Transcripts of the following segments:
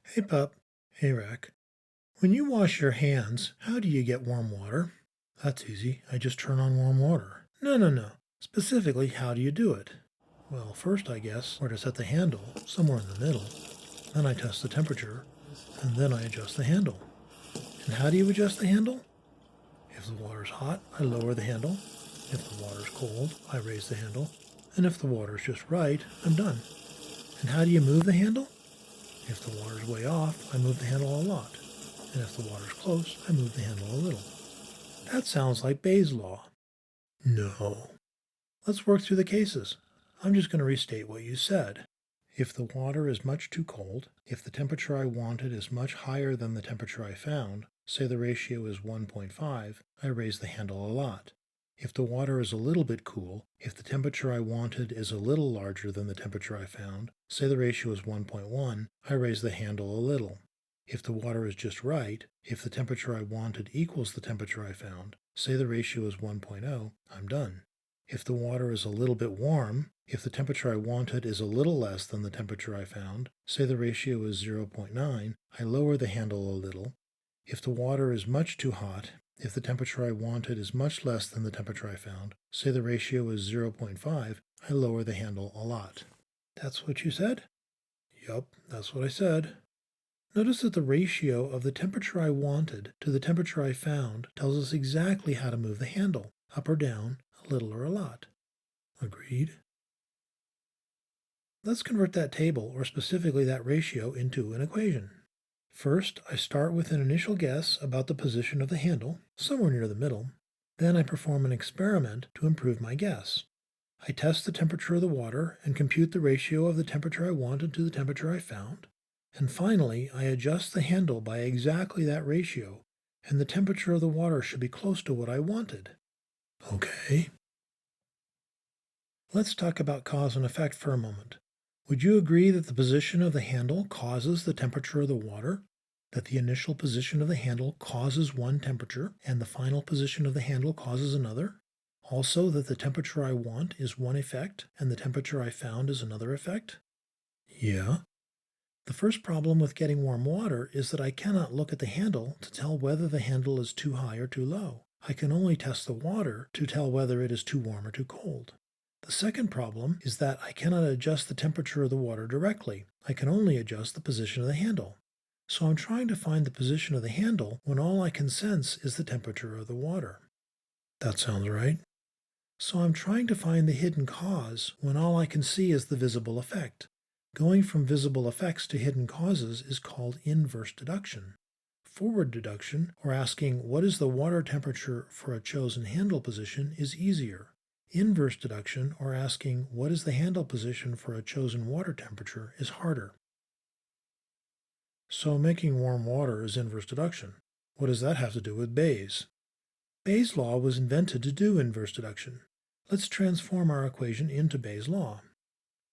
Hey pup. Hey Rack. When you wash your hands, how do you get warm water? That's easy. I just turn on warm water. No. Specifically, how do you do it? Well, first I guess where to set the handle, somewhere in the middle. Then I test the temperature, and then I adjust the handle. And how do you adjust the handle? If the water's hot, I lower the handle. If the water's cold, I raise the handle. And if the water's just right, I'm done. And how do you move the handle? If the water's way off, I move the handle a lot. And if the water's close, I move the handle a little. That sounds like Bayes' law. No. Let's work through the cases. I'm just going to restate what you said. If the water is much too cold, if the temperature I wanted is much higher than the temperature I found, say the ratio is 1.5, I raise the handle a lot. If the water is a little bit cool, if the temperature I wanted is a little larger than the temperature I found, say the ratio is 1.1, I raise the handle a little. If the water is just right, if the temperature I wanted equals the temperature I found, say the ratio is 1.0, I'm done. If the water is a little bit warm, if the temperature I wanted is a little less than the temperature I found, say the ratio is 0.9, I lower the handle a little. If the water is much too hot, if the temperature I wanted is much less than the temperature I found, say the ratio is 0.5, I lower the handle a lot. That's what you said? Yup, that's what I said. Notice that the ratio of the temperature I wanted to the temperature I found tells us exactly how to move the handle, up or down, a little or a lot. Agreed? Let's convert that table, or specifically that ratio, into an equation. First, I start with an initial guess about the position of the handle, somewhere near the middle. Then I perform an experiment to improve my guess. I test the temperature of the water and compute the ratio of the temperature I wanted to the temperature I found. And finally, I adjust the handle by exactly that ratio, and the temperature of the water should be close to what I wanted. Okay. Let's talk about cause and effect for a moment. Would you agree that the position of the handle causes the temperature of the water? That the initial position of the handle causes one temperature and the final position of the handle causes another? Also that the temperature I want is one effect and the temperature I found is another effect? Yeah. The first problem with getting warm water is that I cannot look at the handle to tell whether the handle is too high or too low. I can only test the water to tell whether it is too warm or too cold. The second problem is that I cannot adjust the temperature of the water directly. I can only adjust the position of the handle. So I'm trying to find the position of the handle when all I can sense is the temperature of the water. That sounds right. So I'm trying to find the hidden cause when all I can see is the visible effect. Going from visible effects to hidden causes is called inverse deduction. Forward deduction, or asking what is the water temperature for a chosen handle position, is easier. Inverse deduction, or asking what is the handle position for a chosen water temperature, is harder. So making warm water is inverse deduction. What does that have to do with Bayes? Bayes' law was invented to do inverse deduction. Let's transform our equation into Bayes' law.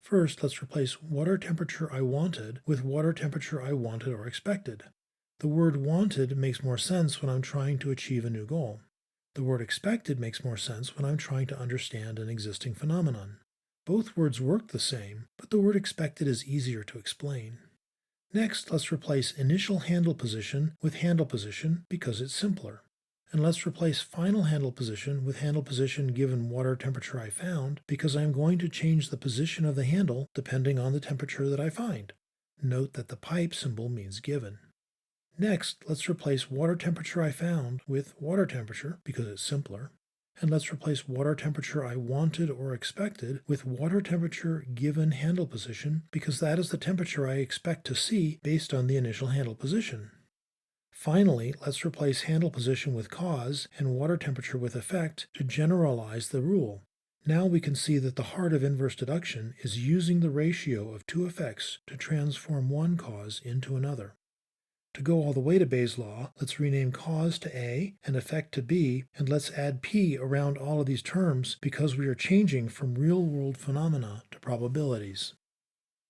First, let's replace water temperature I wanted with water temperature I wanted or expected. The word wanted makes more sense when I'm trying to achieve a new goal. The word expected makes more sense when I'm trying to understand an existing phenomenon. Both words work the same, but the word expected is easier to explain. Next, let's replace initial handle position with handle position because it's simpler. And let's replace final handle position with handle position given water temperature I found because I'm going to change the position of the handle depending on the temperature that I find. Note that the pipe symbol means given. Next, let's replace water temperature I found with water temperature because it's simpler. And let's replace water temperature I wanted or expected with water temperature given handle position because that is the temperature I expect to see based on the initial handle position. Finally, let's replace handle position with cause and water temperature with effect to generalize the rule. Now we can see that the heart of inverse deduction is using the ratio of two effects to transform one cause into another. To go all the way to Bayes' law, let's rename cause to A and effect to B, and let's add P around all of these terms because we are changing from real-world phenomena to probabilities.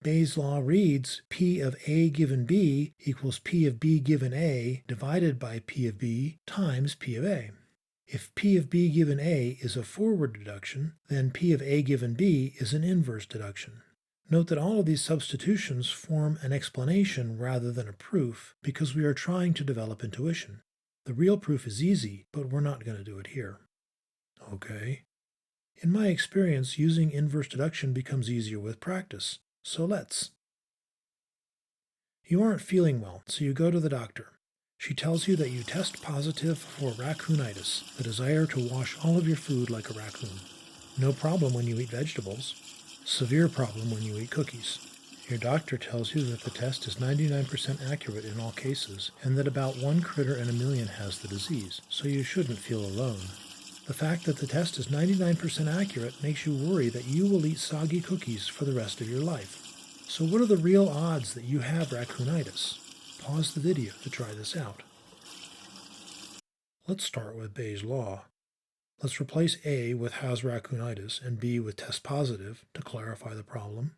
Bayes' law reads P of A given B equals P of B given A divided by P of B times P of A. If P of B given A is a forward deduction, then P of A given B is an inverse deduction. Note that all of these substitutions form an explanation rather than a proof because we are trying to develop intuition. The real proof is easy, but we're not going to do it here. Okay. In my experience, using inverse deduction becomes easier with practice, so let's. You aren't feeling well, so you go to the doctor. She tells you that you test positive for raccoonitis, the desire to wash all of your food like a raccoon. No problem when you eat vegetables. Severe problem when you eat cookies. Your doctor tells you that the test is 99% accurate in all cases, and that about one critter in a million has the disease, so you shouldn't feel alone. The fact that the test is 99% accurate makes you worry that you will eat soggy cookies for the rest of your life. So what are the real odds that you have raccoonitis? Pause the video to try this out. Let's start with Bayes' law. Let's replace A with has raccoonitis and B with test positive to clarify the problem.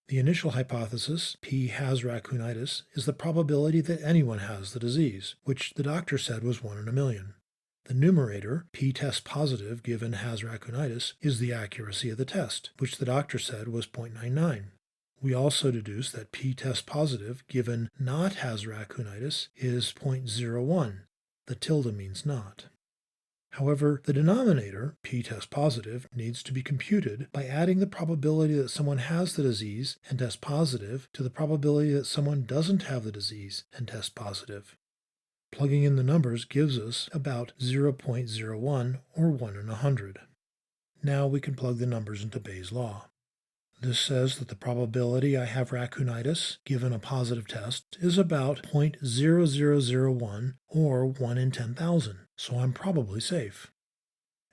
The initial hypothesis, P has raccoonitis, is the probability that anyone has the disease, which the doctor said was 1 in a million. The numerator, P test positive given has raccoonitis, is the accuracy of the test, which the doctor said was 0.99. We also deduce that P test positive given not has raccoonitis is 0.01. The tilde means not. However, the denominator, P test positive, needs to be computed by adding the probability that someone has the disease and tests positive to the probability that someone doesn't have the disease and tests positive. Plugging in the numbers gives us about 0.01 or 1 in 100. Now we can plug the numbers into Bayes' law. This says that the probability I have raccoonitis, given a positive test, is about 0.0001 or 1 in 10,000, so I'm probably safe.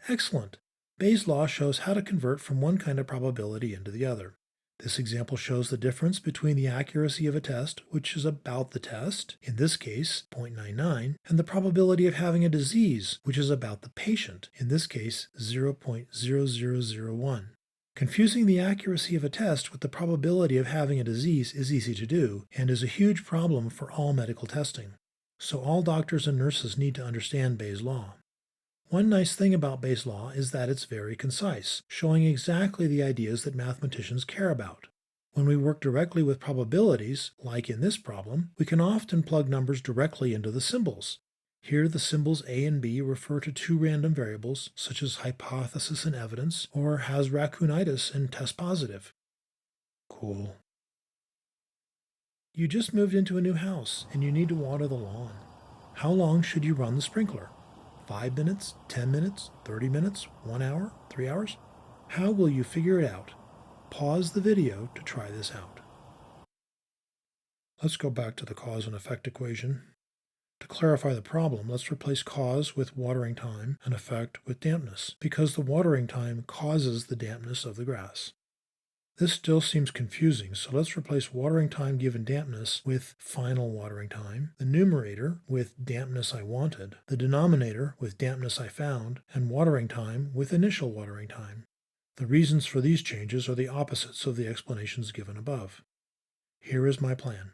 Excellent! Bayes' law shows how to convert from one kind of probability into the other. This example shows the difference between the accuracy of a test, which is about the test, in this case 0.99, and the probability of having a disease, which is about the patient, in this case 0.0001. Confusing the accuracy of a test with the probability of having a disease is easy to do and is a huge problem for all medical testing. So all doctors and nurses need to understand Bayes' law. One nice thing about Bayes' law is that it's very concise, showing exactly the ideas that mathematicians care about. When we work directly with probabilities, like in this problem, we can often plug numbers directly into the symbols. Here the symbols A and B refer to two random variables, such as hypothesis and evidence, or has raccoonitis and test positive. Cool. You just moved into a new house, and you need to water the lawn. How long should you run the sprinkler? 5 minutes, 10 minutes, 30 minutes, 1 hour, 3 hours? How will you figure it out? Pause the video to try this out. Let's go back to the cause and effect equation. To clarify the problem, let's replace cause with watering time and effect with dampness, because the watering time causes the dampness of the grass. This still seems confusing, so let's replace watering time given dampness with final watering time, the numerator with dampness I wanted, the denominator with dampness I found, and watering time with initial watering time. The reasons for these changes are the opposites of the explanations given above. Here is my plan.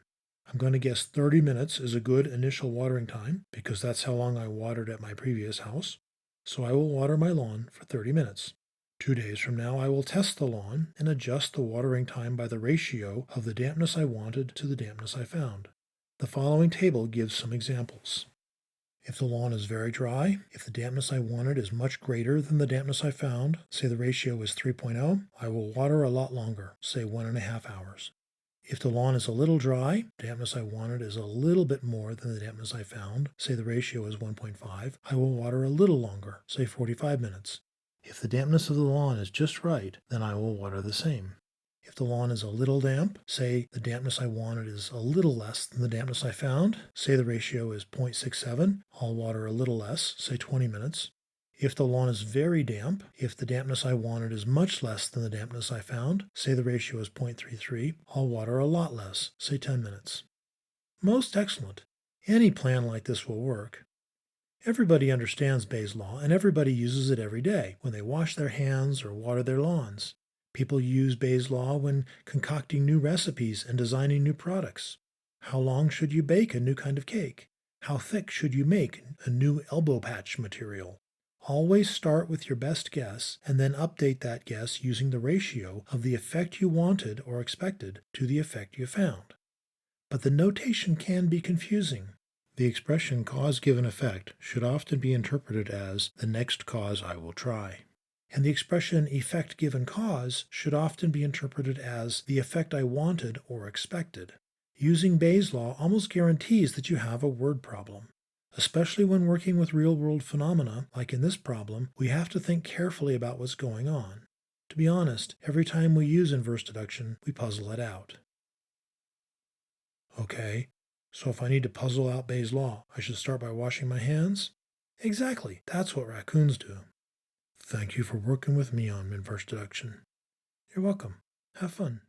I'm going to guess 30 minutes is a good initial watering time because that's how long I watered at my previous house. So I will water my lawn for 30 minutes. 2 days from now, I will test the lawn and adjust the watering time by the ratio of the dampness I wanted to the dampness I found. The following table gives some examples. If the lawn is very dry, if the dampness I wanted is much greater than the dampness I found, say the ratio is 3.0, I will water a lot longer, say 1.5 hours. If the lawn is a little dry, the dampness I wanted is a little bit more than the dampness I found, say the ratio is 1.5, I will water a little longer, say 45 minutes. If the dampness of the lawn is just right, then I will water the same. If the lawn is a little damp, say the dampness I wanted is a little less than the dampness I found, say the ratio is 0.67, I'll water a little less, say 20 minutes. If the lawn is very damp, if the dampness I wanted is much less than the dampness I found, say the ratio is 0.33, I'll water a lot less, say 10 minutes. Most excellent. Any plan like this will work. Everybody understands Bayes' law, and everybody uses it every day when they wash their hands or water their lawns. People use Bayes' law when concocting new recipes and designing new products. How long should you bake a new kind of cake? How thick should you make a new elbow patch material? Always start with your best guess and then update that guess using the ratio of the effect you wanted or expected to the effect you found. But the notation can be confusing. The expression cause given effect should often be interpreted as the next cause I will try. And the expression effect given cause should often be interpreted as the effect I wanted or expected. Using Bayes' law almost guarantees that you have a word problem. Especially when working with real-world phenomena, like in this problem, we have to think carefully about what's going on. To be honest, every time we use inverse deduction, we puzzle it out. Okay, so if I need to puzzle out Bayes' law, I should start by washing my hands? Exactly, that's what raccoons do. Thank you for working with me on inverse deduction. You're welcome. Have fun.